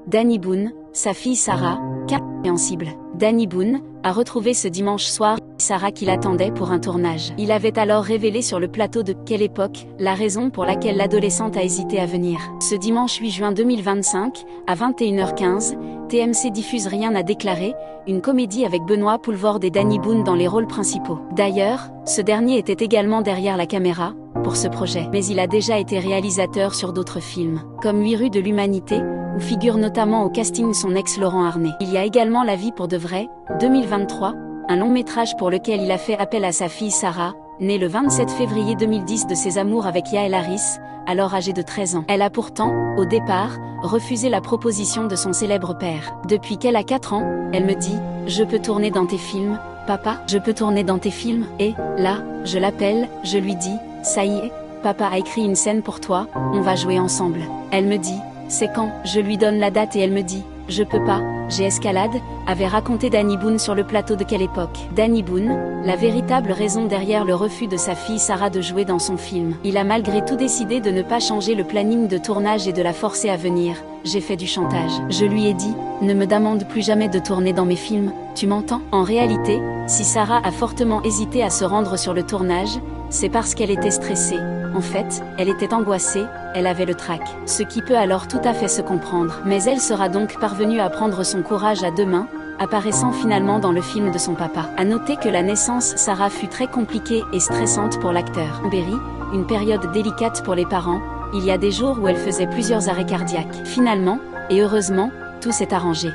Danny Boone, sa fille Sarah, compréhensible. Danny Boone a retrouvé ce dimanche soir Sarah qui l'attendait pour un tournage. Il avait alors révélé sur le plateau de Quelle époque la raison pour laquelle l'adolescente a hésité à venir. Ce dimanche 8 juin 2025, à 21h15, TMC diffuse Rien à déclarer, une comédie avec Benoît Poelvoorde et Danny Boone dans les rôles principaux. D'ailleurs, ce dernier était également derrière la caméra pour ce projet. Mais il a déjà été réalisateur sur d'autres films, comme 8 rues de l'Humanité, où figure notamment au casting son ex Laurent Arnay. Il y a également La vie pour de vrai, 2023, un long métrage pour lequel il a fait appel à sa fille Sarah, née le 27 février 2010 de ses amours avec Yael Harris, alors âgée de 13 ans. Elle a pourtant, au départ, refusé la proposition de son célèbre père. Depuis qu'elle a 4 ans, elle me dit « Je peux tourner dans tes films, papa, je peux tourner dans tes films ?» Et, là, je l'appelle, je lui dis « Ça y est, papa a écrit une scène pour toi, on va jouer ensemble. » Elle me dit « C'est quand ?» Je lui donne la date et elle me dit « Je peux pas, j'ai escalade », avait raconté Danny Boone sur le plateau de Quelle époque. Danny Boone, la véritable raison derrière le refus de sa fille Sarah de jouer dans son film. Il a malgré tout décidé de ne pas changer le planning de tournage et de la forcer à venir. J'ai fait du chantage. Je lui ai dit, ne me demande plus jamais de tourner dans mes films, tu m'entends? En réalité, si Sarah a fortement hésité à se rendre sur le tournage, c'est parce qu'elle était stressée. En fait, elle était angoissée, elle avait le trac. Ce qui peut alors tout à fait se comprendre. Mais elle sera donc parvenue à prendre son courage à deux mains, apparaissant finalement dans le film de son papa. À noter que la naissance Sarah fut très compliquée et stressante pour l'acteur. Berry, une période délicate pour les parents, il y a des jours où elle faisait plusieurs arrêts cardiaques. Finalement, et heureusement, tout s'est arrangé.